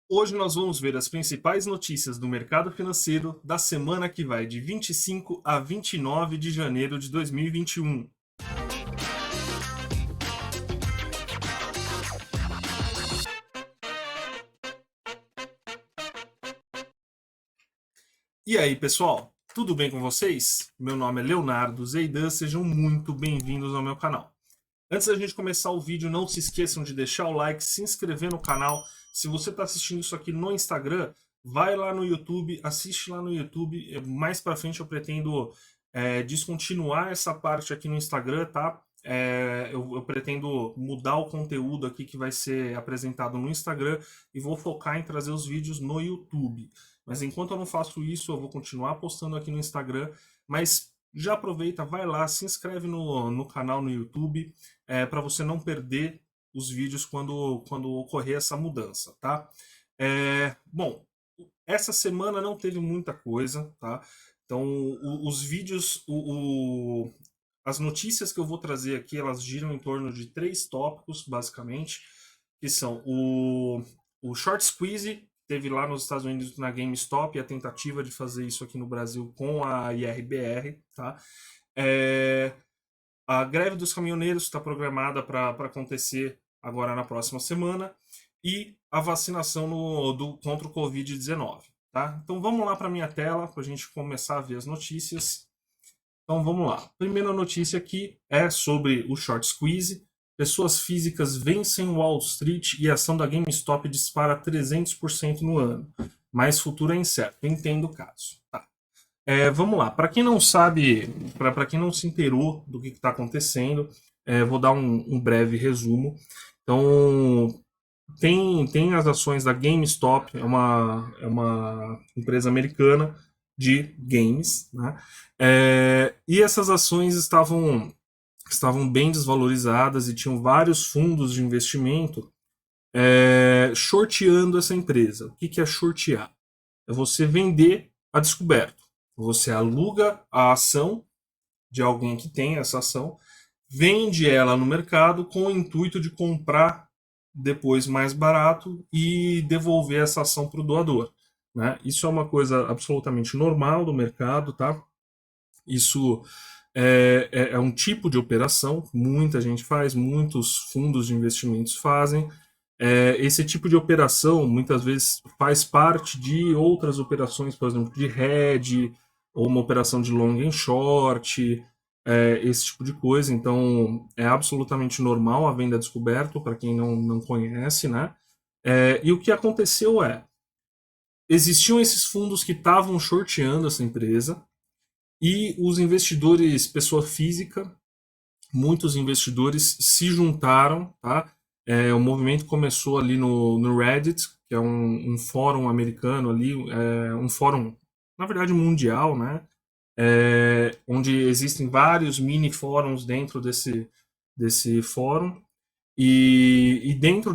Hoje nós vamos ver as principais notícias do mercado financeiro da semana que vai de 25 a 29 de janeiro de 2021. E aí, pessoal? Tudo bem com vocês? Meu nome é Leonardo Zeidan, sejam muito bem-vindos ao meu canal. Antes da gente começar o vídeo, não se esqueçam de deixar o like, se inscrever no canal. Se você está assistindo isso aqui no Instagram, vai lá no YouTube, assiste lá no YouTube. Mais para frente eu pretendo descontinuar essa parte aqui no Instagram, tá? Eu pretendo mudar o conteúdo aqui que vai ser apresentado no Instagram e vou focar em trazer os vídeos no YouTube. Mas enquanto eu não faço isso, eu vou continuar postando aqui no Instagram. Mas já aproveita, vai lá, se inscreve no canal no YouTube, para você não perder os vídeos quando ocorrer essa mudança, tá? Bom, essa semana não teve muita coisa, tá? Então, os vídeos, as notícias que eu vou trazer aqui, elas giram em torno de três tópicos, basicamente, que são o short squeeze, teve lá nos Estados Unidos na GameStop, e a tentativa de fazer isso aqui no Brasil com a IRBR, tá? É, a greve dos caminhoneiros está programada para acontecer agora na próxima semana e a vacinação contra o Covid-19. Tá? Então vamos lá para a minha tela para a gente começar a ver as notícias. Então vamos lá. Primeira notícia aqui é sobre o short squeeze. Pessoas físicas vencem Wall Street e a ação da GameStop dispara 300% no ano. Mas futuro é incerto. Entendo o caso. Tá. Vamos lá. Para quem não sabe, para quem não se inteirou do que está acontecendo, vou dar um breve resumo. Então, tem as ações da GameStop, é uma empresa americana de games, né? E essas ações estavam bem desvalorizadas e tinham vários fundos de investimento shorteando essa empresa. O que é shortear? É você vender a descoberto. Você aluga a ação de alguém que tem essa ação, vende ela no mercado com o intuito de comprar depois mais barato e devolver essa ação para o doador. Né? Isso é uma coisa absolutamente normal do mercado, tá? Isso é um tipo de operação, muita gente faz, muitos fundos de investimentos fazem. Esse tipo de operação muitas vezes faz parte de outras operações, por exemplo, de hedge, ou uma operação de long and short, esse tipo de coisa. Então, é absolutamente normal a venda descoberto, para quem não conhece, né? E o que aconteceu existiam esses fundos que estavam shorteando essa empresa, e os investidores, pessoa física, muitos investidores se juntaram, tá? O movimento começou ali no Reddit, que é um fórum americano ali, um fórum, na verdade, mundial, né? Onde existem vários mini fóruns dentro desse fórum. E dentro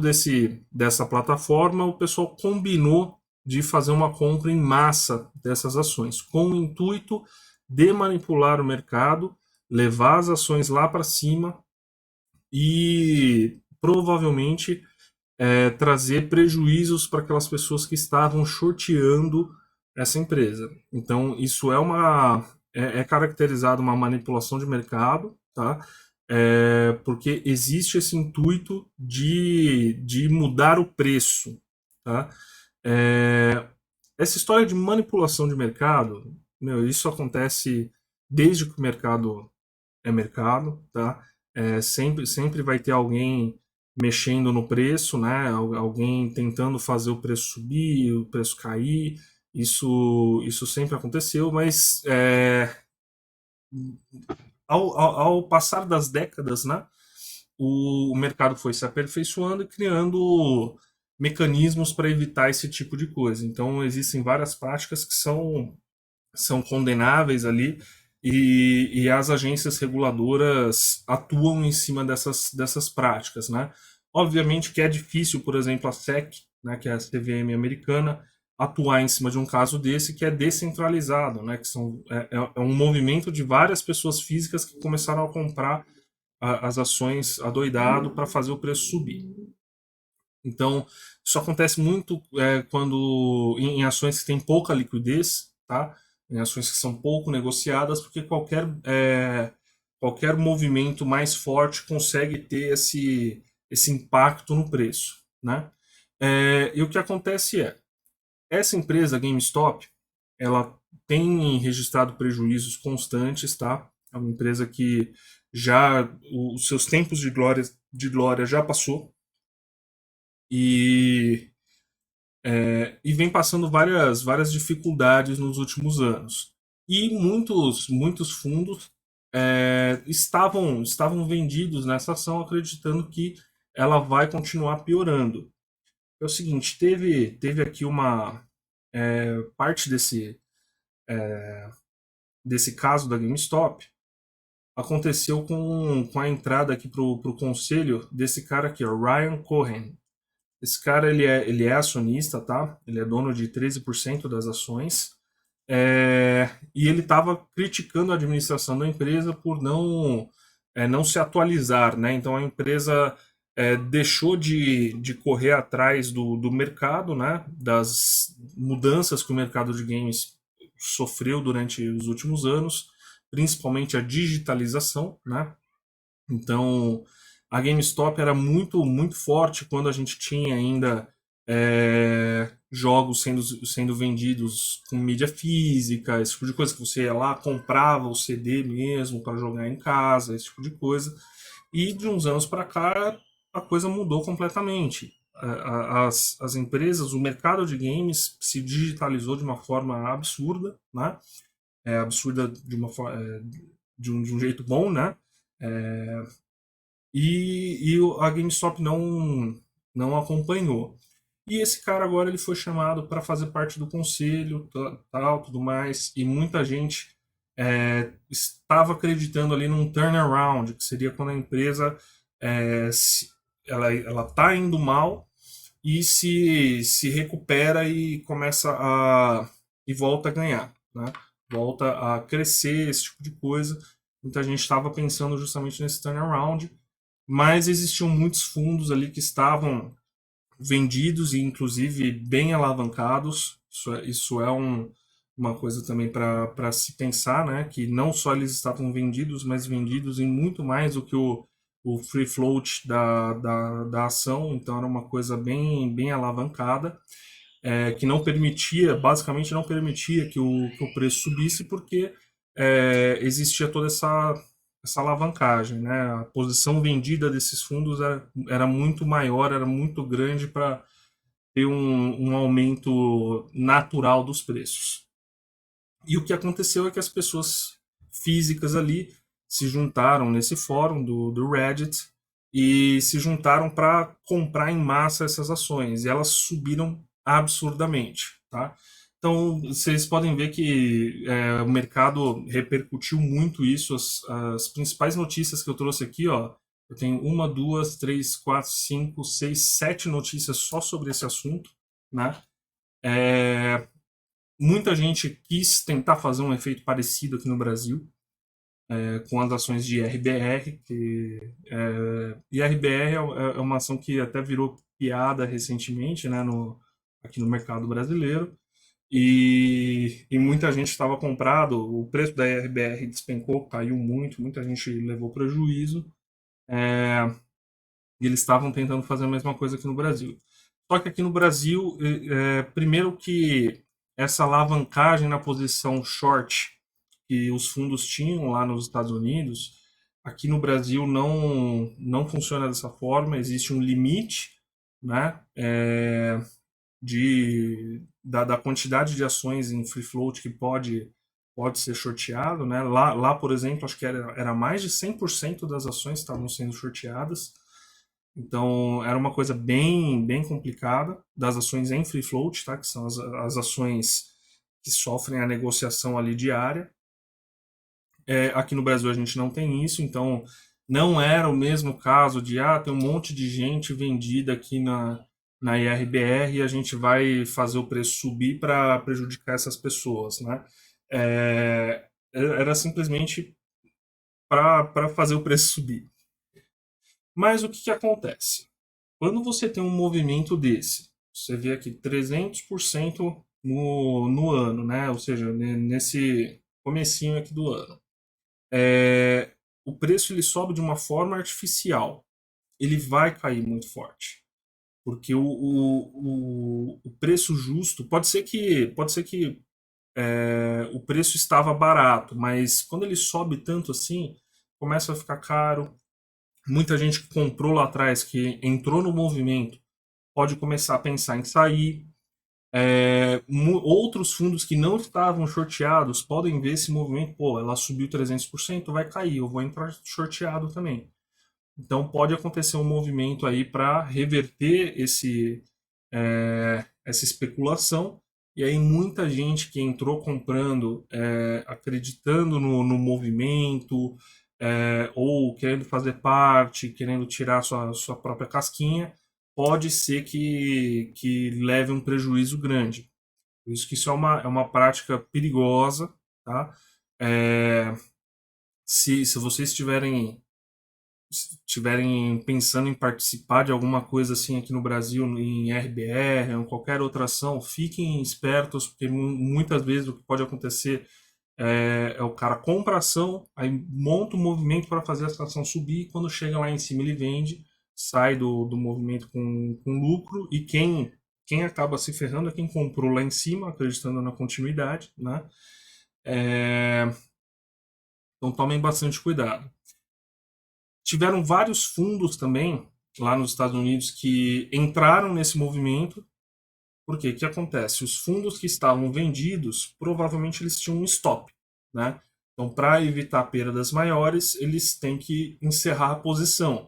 dessa plataforma, o pessoal combinou de fazer uma compra em massa dessas ações, com o intuito de manipular o mercado, levar as ações lá para cima e provavelmente trazer prejuízos para aquelas pessoas que estavam shorteando essa empresa. Então, isso é caracterizado uma manipulação de mercado, tá? Porque existe esse intuito de mudar o preço, tá? Essa história de manipulação de mercado, meu, isso acontece desde que o mercado é mercado, tá? Sempre vai ter alguém mexendo no preço, né? Alguém tentando fazer o preço subir, o preço cair. Isso sempre aconteceu, mas ao passar das décadas, né? O mercado foi se aperfeiçoando e criando mecanismos para evitar esse tipo de coisa. Então, existem várias práticas que são condenáveis ali, e as agências reguladoras atuam em cima dessas práticas, né? Obviamente que é difícil, por exemplo, a SEC, né, que é a CVM americana, atuar em cima de um caso desse que é descentralizado, né? Que é um movimento de várias pessoas físicas que começaram a comprar as ações adoidado para fazer o preço subir. Então, Isso acontece muito quando em ações que têm pouca liquidez, tá? Em ações que são pouco negociadas, porque qualquer movimento mais forte consegue ter esse impacto no preço, né? E o que acontece essa empresa, GameStop, ela tem registrado prejuízos constantes, tá? É uma empresa que já os seus tempos de glória já passou e, e vem passando várias dificuldades nos últimos anos. E muitos fundos estavam vendidos nessa ação acreditando que ela vai continuar piorando. É o seguinte, teve aqui uma parte desse caso da GameStop aconteceu com a entrada aqui pro conselho desse cara aqui, ó, Ryan Cohen. Esse cara ele é acionista, tá? Ele é dono de 13% das ações. E ele estava criticando a administração da empresa por não se atualizar, né? Então a empresa deixou de correr atrás do mercado, né? Das mudanças que o mercado de games sofreu durante os últimos anos, principalmente a digitalização, né? Então, a GameStop era muito forte quando a gente tinha ainda jogos sendo vendidos com mídia física, esse tipo de coisa, que você ia lá, comprava o CD mesmo para jogar em casa, esse tipo de coisa. E de uns anos para cá, a coisa mudou completamente. As empresas, o mercado de games se digitalizou de uma forma absurda, né? Absurda de um jeito bom, né? É, a GameStop não acompanhou. E esse cara agora ele foi chamado para fazer parte do conselho, tal, tudo mais, e muita gente estava acreditando ali num turnaround, que seria quando a empresa ela está indo mal e se recupera e e volta a ganhar, né? Volta a crescer, esse tipo de coisa. Muita gente estava pensando justamente nesse turnaround, mas existiam muitos fundos ali que estavam vendidos e inclusive bem alavancados. Isso é uma coisa também para se pensar, né? Que não só eles estavam vendidos, mas vendidos em muito mais do que o free float da ação. Então era uma coisa bem alavancada, que não permitia, basicamente não permitia que o preço subisse, porque existia toda essa alavancagem, né? A posição vendida desses fundos era muito maior, era muito grande para ter um aumento natural dos preços. E o que aconteceu é que as pessoas físicas ali se juntaram nesse fórum do Reddit e se juntaram para comprar em massa essas ações. E elas subiram absurdamente, tá? Então, vocês podem ver que o mercado repercutiu muito isso. As principais notícias que eu trouxe aqui, ó, eu tenho uma, duas, três, quatro, cinco, seis, sete notícias só sobre esse assunto, né? É, Muita gente quis tentar fazer um efeito parecido aqui no Brasil, com as ações de IRBR, que IRBR é uma ação que até virou piada recentemente, né, aqui no mercado brasileiro, e muita gente estava comprado, o preço da IRBR despencou, caiu muito, muita gente levou prejuízo, e eles estavam tentando fazer a mesma coisa aqui no Brasil. Só que aqui no Brasil, primeiro que essa alavancagem na posição short que os fundos tinham lá nos Estados Unidos, aqui no Brasil não funciona dessa forma, existe um limite, né, da quantidade de ações em free float que pode ser shorteado, né? Lá, por exemplo, acho que era mais de 100% das ações estavam sendo shorteadas. Então, era uma coisa bem complicada das ações em free float, tá? Que são as ações que sofrem a negociação ali diária. Aqui no Brasil a gente não tem isso, então não era o mesmo caso de tem um monte de gente vendida aqui na IRBR e a gente vai fazer o preço subir para prejudicar essas pessoas, né? Era simplesmente para fazer o preço subir. Mas o que acontece? Quando você tem um movimento desse, Você vê aqui 300% no ano, né? Ou seja, nesse comecinho aqui do ano. O preço ele sobe de uma forma artificial. Ele vai cair muito forte. Porque o preço justo, pode ser que o preço estava barato, mas quando ele sobe tanto assim, começa a ficar caro. Muita gente que comprou lá atrás, que entrou no movimento, pode começar a pensar em sair. Outros fundos que não estavam shorteados podem ver esse movimento, pô, ela subiu 300%, vai cair, eu vou entrar shorteado também. Então pode acontecer um movimento aí para reverter essa especulação. E aí muita gente que entrou comprando, acreditando no movimento, ou querendo fazer parte, querendo tirar sua própria casquinha, pode ser que leve um prejuízo grande. Por isso que isso é uma prática perigosa, tá? É, se vocês estiverem pensando em participar de alguma coisa assim aqui no Brasil, em RBR, ou em qualquer outra ação, fiquem espertos, porque muitas vezes o que pode acontecer é o cara compra a ação, aí monta um movimento para fazer essa ação subir, e quando chega lá em cima ele vende, sai do movimento com lucro, e quem acaba se ferrando é quem comprou lá em cima, acreditando na continuidade, né? É, então tomem bastante cuidado. Tiveram vários fundos também lá nos Estados Unidos que entraram nesse movimento. Porque o que acontece? Os fundos que estavam vendidos, provavelmente eles tinham um stop, né? Então, para evitar perdas maiores, eles têm que encerrar a posição.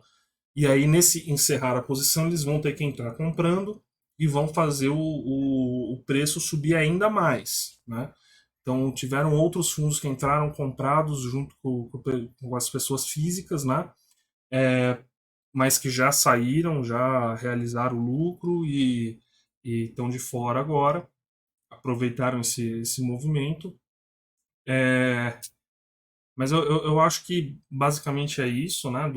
E aí, nesse encerrar a posição, eles vão ter que entrar comprando e vão fazer o preço subir ainda mais, né? Então, tiveram outros fundos que entraram comprados junto com as pessoas físicas, né? Mas que já saíram, já realizaram o lucro e estão de fora agora, aproveitaram esse movimento. Mas eu acho que basicamente é isso, né,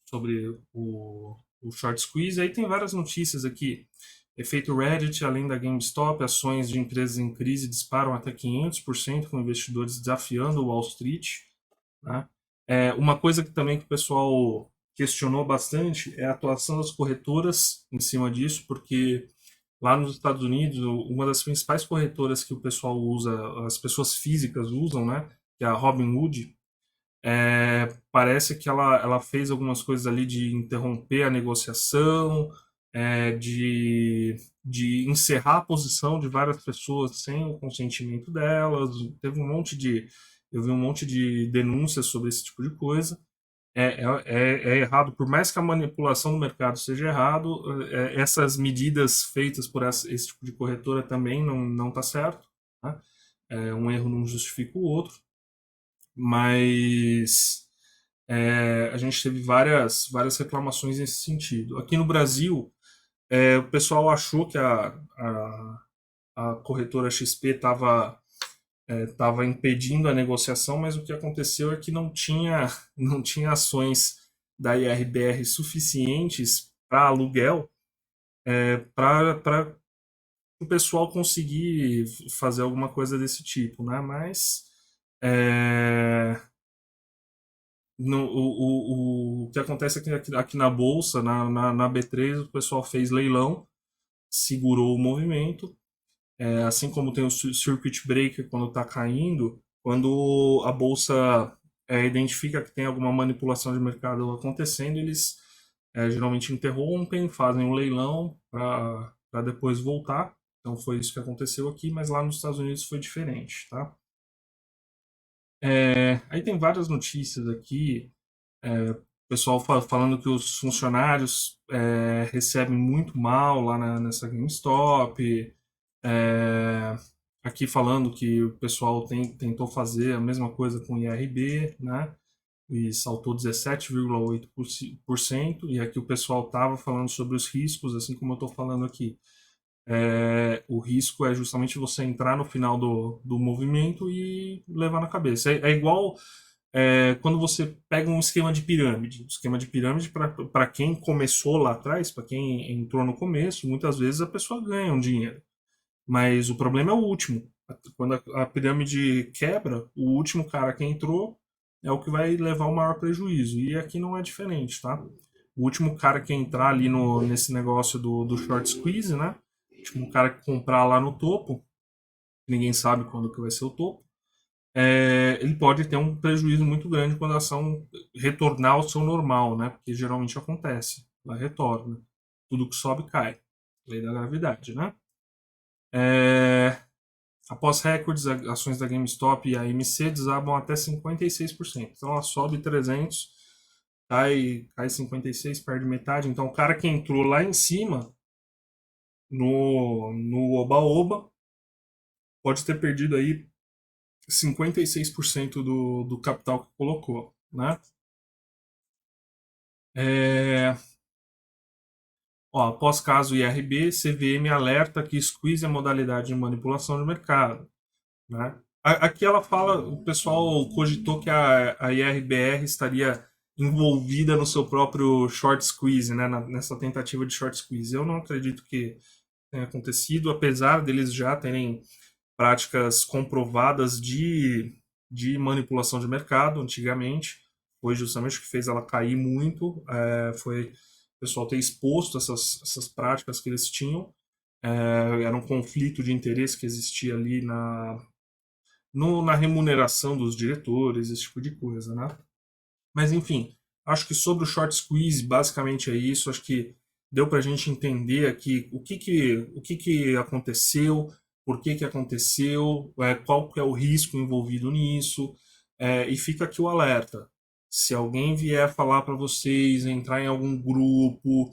sobre o short squeeze. Aí tem várias notícias aqui. Efeito Reddit, além da GameStop, ações de empresas em crise disparam até 500% com investidores desafiando o Wall Street. Né? Uma coisa que também que o pessoal questionou bastante é a atuação das corretoras em cima disso, porque lá nos Estados Unidos, uma das principais corretoras que o pessoal usa, as pessoas físicas usam, né, que é a Robinhood, parece que ela fez algumas coisas ali de interromper a negociação, de encerrar a posição de várias pessoas sem o consentimento delas. Eu vi um monte de denúncias sobre esse tipo de coisa. É errado, por mais que a manipulação do mercado seja errado, essas medidas feitas por esse tipo de corretora também não está certo. Tá? Um erro não justifica o outro, mas a gente teve várias reclamações nesse sentido. Aqui no Brasil, o pessoal achou que a corretora XP estava impedindo a negociação, mas o que aconteceu é que não tinha ações da IRBR suficientes para aluguel para o pessoal conseguir fazer alguma coisa desse tipo, né? Mas o que acontece é que aqui na Bolsa, na B3, o pessoal fez leilão, segurou o movimento, assim como tem o circuit breaker quando está caindo, quando a bolsa identifica que tem alguma manipulação de mercado acontecendo, eles geralmente interrompem, fazem um leilão para depois voltar. Então foi isso que aconteceu aqui, mas lá nos Estados Unidos foi diferente, tá? Aí tem várias notícias aqui, pessoal falando que os funcionários recebem muito mal lá nessa GameStop, é, aqui falando que o pessoal tentou fazer a mesma coisa com o IRB, né? E saltou 17,8%. E aqui o pessoal estava falando sobre os riscos, assim como eu estou falando aqui. O risco é justamente você entrar no final do movimento e levar na cabeça. É igual quando você pega um esquema de pirâmide para quem começou lá atrás, para quem entrou no começo, muitas vezes a pessoa ganha um dinheiro. Mas o problema é o último. Quando a pirâmide quebra, o último cara que entrou é o que vai levar o maior prejuízo. E aqui não é diferente, tá? O último cara que entrar ali nesse negócio do short squeeze, né? O último cara que comprar lá no topo, ninguém sabe quando que vai ser o topo, ele pode ter um prejuízo muito grande quando a ação retornar ao seu normal, né? Porque geralmente acontece, ela retorna. Tudo que sobe cai. Lei da gravidade, né? É, Após recordes, ações da GameStop e a AMC desabam até 56%. Então ela sobe 300, cai 56, perde metade. Então o cara que entrou lá em cima, no Oba-Oba, pode ter perdido aí 56% do capital que colocou, né? É, Após caso IRB, CVM alerta que squeeze é modalidade de manipulação de mercado, né? Aqui ela fala, o pessoal cogitou que a IRBR estaria envolvida no seu próprio short squeeze, né? Nessa tentativa de short squeeze. Eu não acredito que tenha acontecido, apesar deles já terem práticas comprovadas de manipulação de mercado antigamente. Foi justamente o que fez ela cair muito, foi o pessoal ter exposto essas práticas que eles tinham. Era um conflito de interesse que existia ali na remuneração dos diretores, esse tipo de coisa, né? Mas enfim, acho que sobre o short squeeze, basicamente é isso. Acho que deu para a gente entender aqui o que aconteceu, por que aconteceu, qual que é o risco envolvido nisso, e fica aqui o alerta. Se alguém vier falar para vocês, entrar em algum grupo,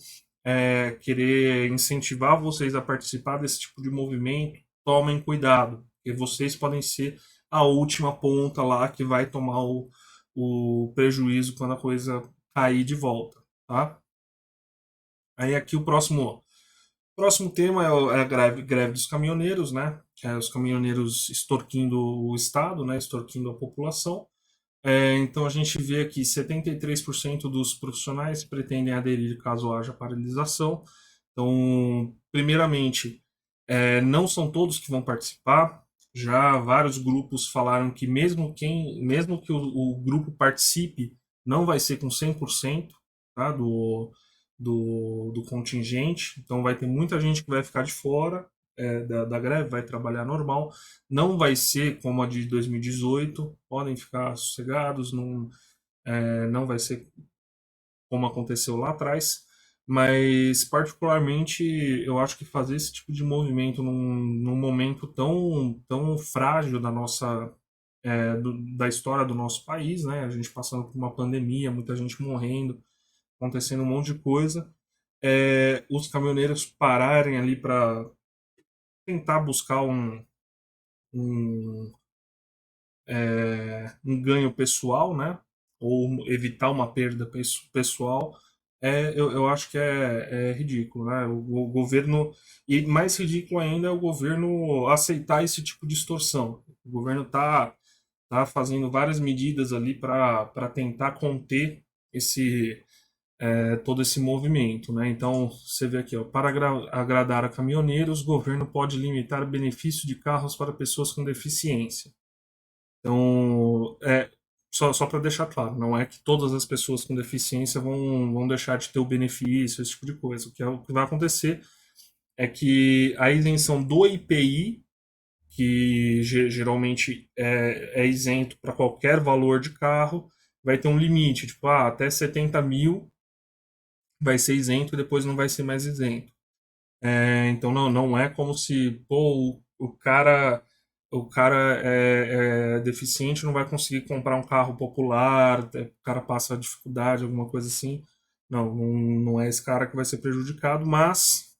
querer incentivar vocês a participar desse tipo de movimento, tomem cuidado, porque vocês podem ser a última ponta lá que vai tomar o prejuízo quando a coisa cair de volta, tá? Aí aqui o próximo tema é a greve dos caminhoneiros, né? Que é os caminhoneiros extorquindo o Estado, né? Extorquindo a população. Então a gente vê aqui 73% dos profissionais pretendem aderir caso haja paralisação. Então, primeiramente, não são todos que vão participar. Já vários grupos falaram que mesmo que o grupo participe, não vai ser com 100%, tá, do contingente. Então vai ter muita gente que vai ficar de fora da greve, vai trabalhar normal. Não vai ser como a de 2018, podem ficar sossegados, não vai ser como aconteceu lá atrás, mas particularmente eu acho que fazer esse tipo de movimento num momento tão frágil da história do nosso país, né? A gente passando por uma pandemia, muita gente morrendo, acontecendo um monte de coisa, os caminhoneiros pararem ali para tentar buscar um, um ganho pessoal, né? Ou evitar uma perda pessoal, eu acho que é ridículo, né? O governo, e mais ridículo ainda é o governo aceitar esse tipo de extorsão. O governo tá fazendo várias medidas ali para tentar conter todo esse movimento, né? Então você vê aqui, ó, para agradar a caminhoneiros, o governo pode limitar benefício de carros para pessoas com deficiência. Então, só para deixar claro, não é que todas as pessoas com deficiência vão deixar de ter o benefício, esse tipo de coisa. O que vai acontecer é que a isenção do IPI, que geralmente é isento para qualquer valor de carro, vai ter um limite, tipo, até 70 mil vai ser isento e depois não vai ser mais isento. Então não é como se pô, o cara é deficiente, não vai conseguir comprar um carro popular, o cara passa dificuldade, alguma coisa assim. Não é esse cara que vai ser prejudicado, mas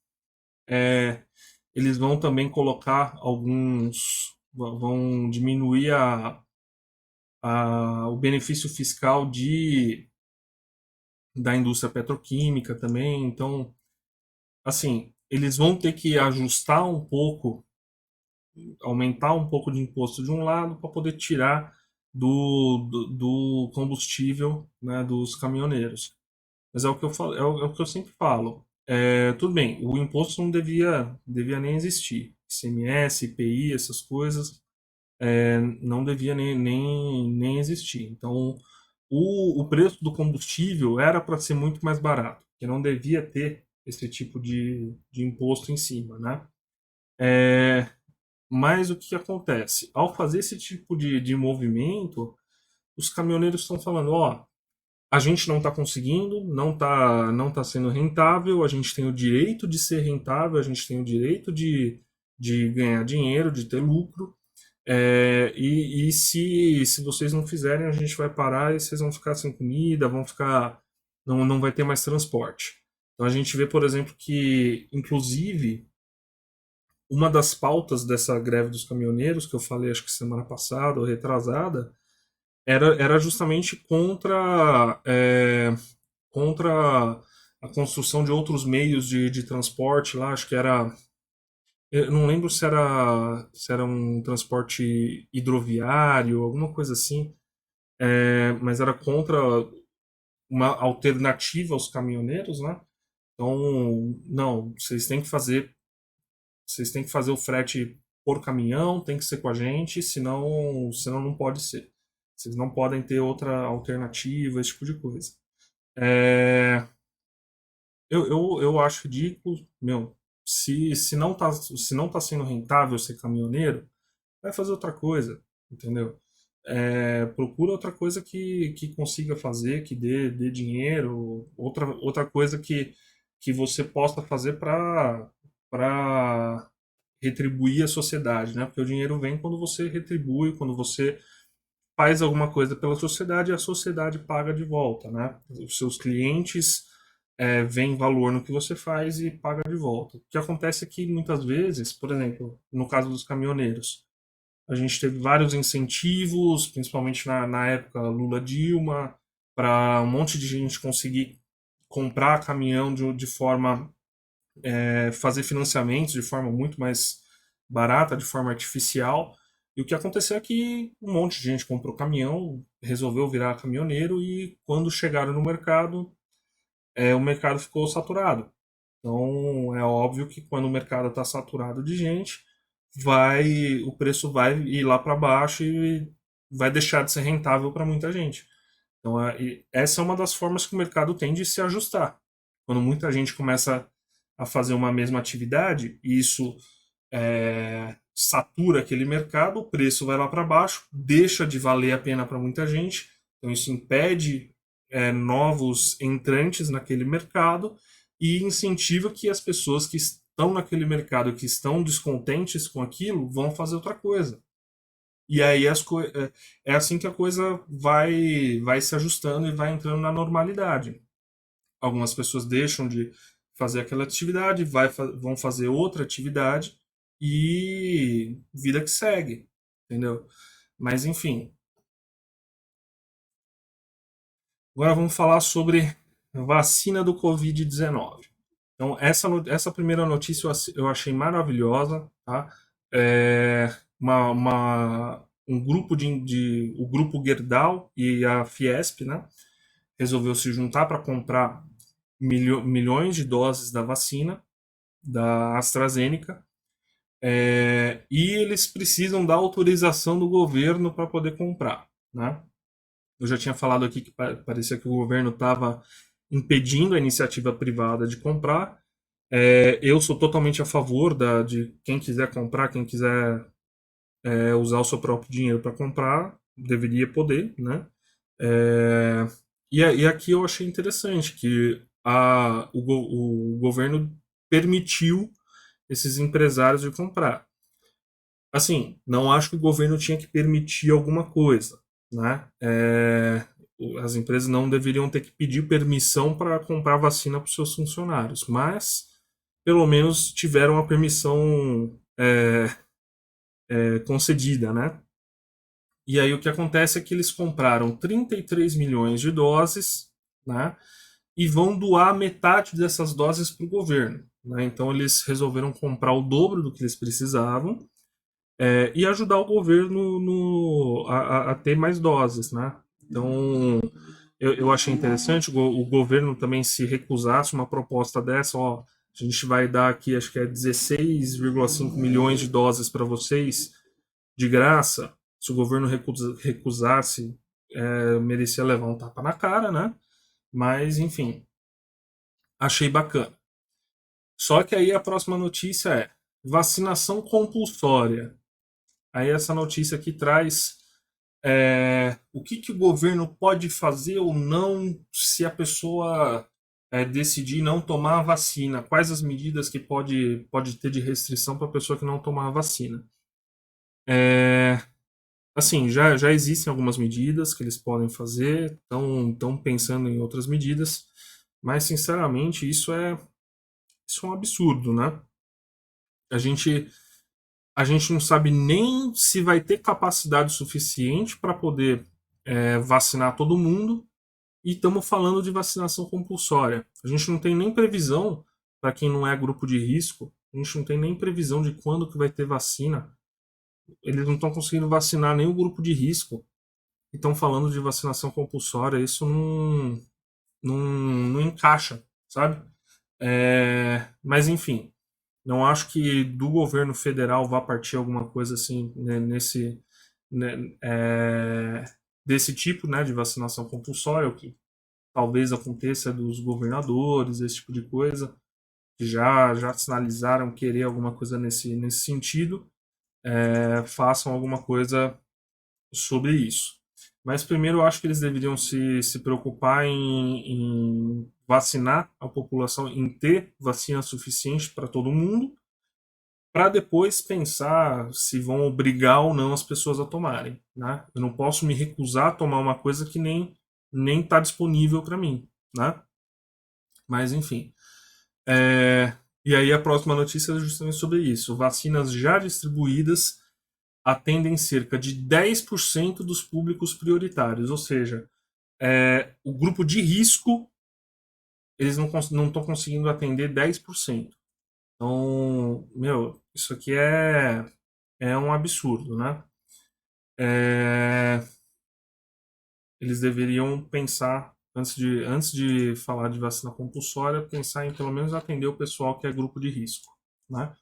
é, eles vão também colocar vão diminuir o benefício fiscal da indústria petroquímica também. Então, assim, eles vão ter que ajustar um pouco, aumentar um pouco de imposto de um lado para poder tirar do combustível, né, dos caminhoneiros. Mas é o que eu falo, é o que eu sempre falo. Tudo bem, o imposto não devia nem existir. ICMS, IPI, essas coisas, não devia nem existir. Então, o preço do combustível era para ser muito mais barato, que não devia ter esse tipo de imposto em cima, né? Mas o que acontece? Ao fazer esse tipo de movimento, os caminhoneiros estão falando, ó, a gente não está conseguindo, não tá sendo rentável, a gente tem o direito de ser rentável, a gente tem o direito de ganhar dinheiro, de ter lucro, e se vocês não fizerem, a gente vai parar e vocês vão ficar sem comida, vão ficar. Não vai ter mais transporte. Então a gente vê, por exemplo, que, inclusive, uma das pautas dessa greve dos caminhoneiros, que eu falei acho que semana passada ou retrasada, era justamente contra a construção de outros meios de transporte lá, acho que era. Eu não lembro se era um transporte hidroviário, alguma coisa assim, mas era contra uma alternativa aos caminhoneiros, né? Então, não, vocês têm que fazer o frete por caminhão, tem que ser com a gente, senão não pode ser. Vocês não podem ter outra alternativa, esse tipo de coisa. É, eu acho ridículo, meu, se não tá sendo rentável ser caminhoneiro, vai fazer outra coisa, entendeu? Procura outra coisa que consiga fazer, que dê dinheiro, outra coisa que você possa fazer para retribuir a sociedade, né? Porque o dinheiro vem quando você retribui, quando você faz alguma coisa pela sociedade e a sociedade paga de volta, né? Os seus clientes veem valor no que você faz e paga de volta. O que acontece é que muitas vezes, por exemplo, no caso dos caminhoneiros, a gente teve vários incentivos, principalmente na época Lula-Dilma, para um monte de gente conseguir comprar caminhão de forma, fazer financiamentos de forma muito mais barata, de forma artificial. E o que aconteceu é que um monte de gente comprou caminhão, resolveu virar caminhoneiro e quando chegaram no mercado, o mercado ficou saturado. Então é óbvio que quando o mercado está saturado de gente, o preço vai ir lá para baixo e vai deixar de ser rentável para muita gente. Então essa é uma das formas que o mercado tem de se ajustar. Quando muita gente começa a fazer uma mesma atividade e isso satura aquele mercado, o preço vai lá para baixo, deixa de valer a pena para muita gente. Então isso impede novos entrantes naquele mercado e incentiva que as pessoas que estão naquele mercado, que estão descontentes com aquilo, vão fazer outra coisa. E aí é assim que a coisa vai se ajustando e vai entrando na normalidade. Algumas pessoas deixam de fazer aquela atividade, vão fazer outra atividade e vida que segue, entendeu? Mas enfim, agora vamos falar sobre vacina do Covid-19. Então, essa primeira notícia eu achei maravilhosa, tá? É, um grupo o grupo Gerdau e a Fiesp, né, resolveu se juntar para comprar milhões de doses da vacina da AstraZeneca, e eles precisam da autorização do governo para poder comprar, né? Eu já tinha falado aqui que parecia que o governo estava impedindo a iniciativa privada de comprar. Eu sou totalmente a favor de quem quiser comprar, quem quiser usar o seu próprio dinheiro para comprar, deveria poder, né? É, e aqui eu achei interessante que o governo permitiu esses empresários de comprar. Assim, não acho que o governo tinha que permitir alguma coisa, né? As empresas não deveriam ter que pedir permissão para comprar vacina para os seus funcionários, mas pelo menos tiveram a permissão concedida, né? E aí o que acontece é que eles compraram 33 milhões de doses, né? E vão doar metade dessas doses para o governo, né? Então eles resolveram comprar o dobro do que eles precisavam e ajudar o governo a ter mais doses, né? Então, eu achei interessante o governo também se recusasse uma proposta dessa, ó, a gente vai dar aqui, acho que é 16,5 milhões de doses para vocês, de graça. Se o governo recusasse, merecia levar um tapa na cara, né? Mas, enfim, achei bacana. Só que aí a próxima notícia é vacinação compulsória. Aí essa notícia aqui traz o que o governo pode fazer ou não se a pessoa decidir não tomar a vacina. Quais as medidas que pode ter de restrição para a pessoa que não tomar a vacina. Assim, já existem algumas medidas que eles podem fazer, estão pensando em outras medidas, mas sinceramente isso é um absurdo, né? A gente, a gente não sabe nem se vai ter capacidade suficiente para poder vacinar todo mundo, e estamos falando de vacinação compulsória. A gente não tem nem previsão, para quem não é grupo de risco, a gente não tem nem previsão de quando que vai ter vacina. Eles não estão conseguindo vacinar nem o grupo de risco. E estão falando de vacinação compulsória. Isso não encaixa, sabe? Mas enfim, não acho que do governo federal vá partir alguma coisa assim, né, né, desse tipo, né, de vacinação compulsória, o que talvez aconteça dos governadores, esse tipo de coisa, que já sinalizaram querer alguma coisa nesse sentido, façam alguma coisa sobre isso. Mas primeiro eu acho que eles deveriam se preocupar em vacinar a população, em ter vacina suficiente para todo mundo, para depois pensar se vão obrigar ou não as pessoas a tomarem. Né? Eu não posso me recusar a tomar uma coisa que nem está disponível para mim. Né? Mas enfim. E aí a próxima notícia é justamente sobre isso. Vacinas já distribuídas atendem cerca de 10% dos públicos prioritários, ou seja, o grupo de risco eles não estão conseguindo atender 10%. Então, meu, isso aqui é um absurdo, né? Eles deveriam pensar, antes de falar de vacina compulsória, pensar em pelo menos atender o pessoal que é grupo de risco, né?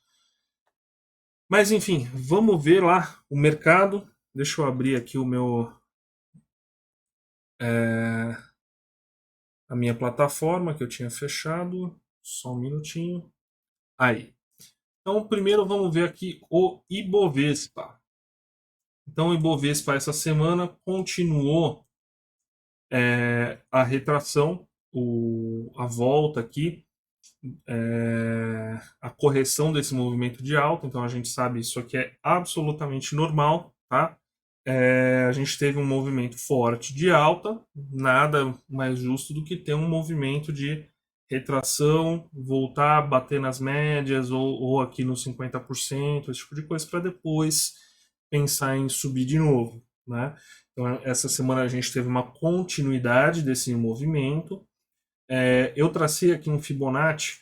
Mas enfim, vamos ver lá o mercado. Deixa eu abrir aqui a minha plataforma que eu tinha fechado. Só um minutinho. Aí. Então, primeiro vamos ver aqui o Ibovespa. Então, o Ibovespa essa semana continuou a retração, a volta aqui, a correção desse movimento de alta. Então, a gente sabe isso aqui é absolutamente normal, tá? A gente teve um movimento forte de alta, nada mais justo do que ter um movimento de retração, voltar, bater nas médias ou aqui nos 50%, esse tipo de coisa, para depois pensar em subir de novo. Né? Então, essa semana a gente teve uma continuidade desse movimento. Eu tracei aqui um Fibonacci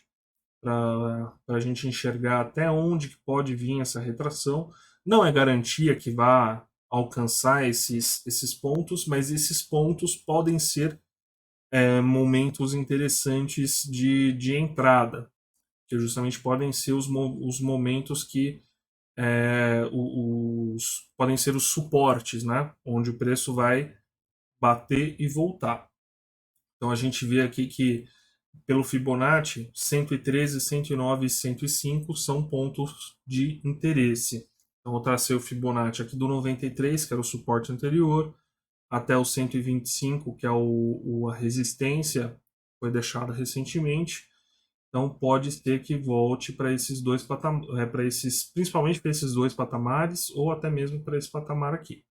para a gente enxergar até onde que pode vir essa retração. Não é garantia que vá alcançar esses pontos, mas esses pontos podem ser momentos interessantes de entrada, que justamente podem ser os momentos que podem ser os suportes, né? Onde o preço vai bater e voltar. Então a gente vê aqui que pelo Fibonacci, 113, 109 e 105 são pontos de interesse. Então, eu tracei o Fibonacci aqui do 93, que era o suporte anterior, até o 125, que é a resistência, foi deixada recentemente. Então, pode ser que volte para esses dois patamares, principalmente para esses dois patamares, ou até mesmo para esse patamar aqui.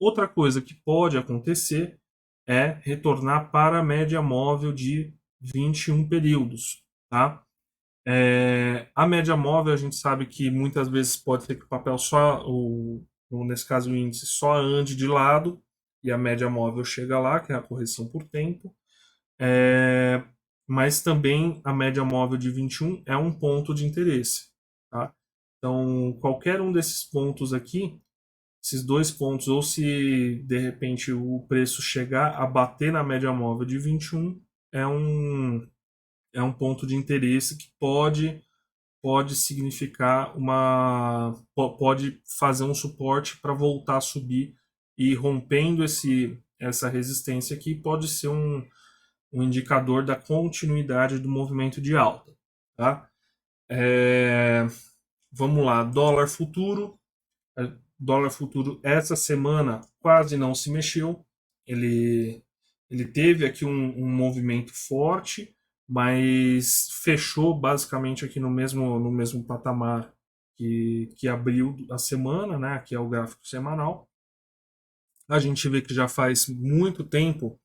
Outra coisa que pode acontecer é retornar para a média móvel de 21 períodos. Tá? A média móvel a gente sabe que muitas vezes pode ser que o papel nesse caso o índice, só ande de lado e a média móvel chega lá, que é a correção por tempo. Mas também a média móvel de 21 é um ponto de interesse. Tá? Então, qualquer um desses pontos aqui, esses dois pontos, ou se de repente o preço chegar a bater na média móvel de 21, é um ponto de interesse que pode significar pode fazer um suporte para voltar a subir, e rompendo essa resistência aqui pode ser um indicador da continuidade do movimento de alta, tá? Vamos lá, dólar futuro. Dólar futuro essa semana quase não se mexeu. Ele teve aqui um movimento forte, mas fechou basicamente aqui no mesmo patamar que abriu a semana, né? Que é o gráfico semanal. A gente vê que já faz muito tempo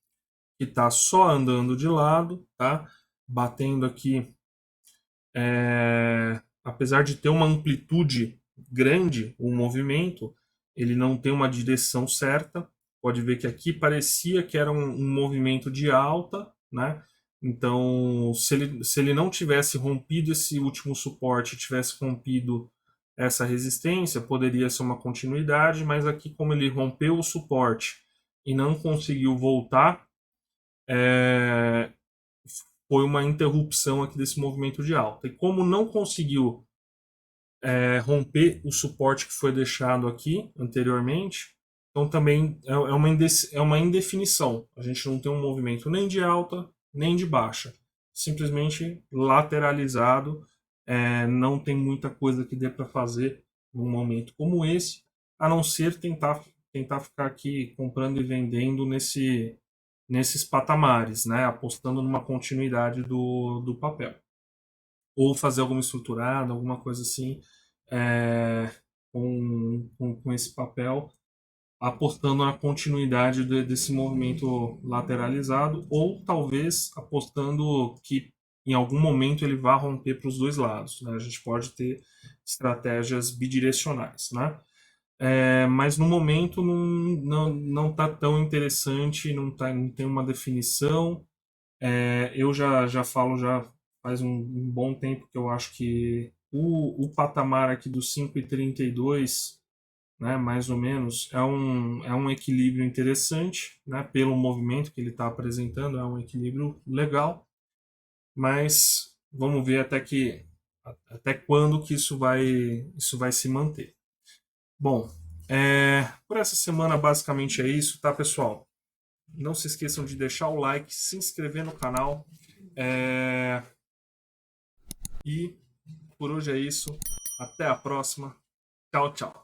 que está só andando de lado, tá? Batendo aqui, apesar de ter uma amplitude grande, o movimento, ele não tem uma direção certa. Pode ver que aqui parecia que era um movimento de alta, né? Então, se ele não tivesse rompido esse último suporte, tivesse rompido essa resistência, poderia ser uma continuidade, mas aqui, como ele rompeu o suporte e não conseguiu voltar, foi uma interrupção aqui desse movimento de alta. E como não conseguiu romper o suporte que foi deixado aqui anteriormente, então também é uma indefinição. A gente não tem um movimento nem de alta, nem de baixa. Simplesmente lateralizado. Não tem muita coisa que dê para fazer num momento como esse, a não ser tentar ficar aqui comprando e vendendo nesses patamares, né? Apostando numa continuidade do papel. Ou fazer alguma estruturada, alguma coisa assim, com esse papel, apostando na continuidade desse movimento lateralizado, ou talvez apostando que em algum momento ele vá romper para os dois lados, né? A gente pode ter estratégias bidirecionais, né? Mas no momento não está tão interessante, não tem uma definição. Eu já falo já faz um bom tempo que eu acho que o patamar aqui dos 5,32, né, mais ou menos, é um equilíbrio interessante, né, pelo movimento que ele está apresentando, é um equilíbrio legal, mas vamos ver até quando que isso vai se manter. Bom, por essa semana basicamente é isso, tá, pessoal? Não se esqueçam de deixar o like, se inscrever no canal. E por hoje é isso. Até a próxima. Tchau, tchau.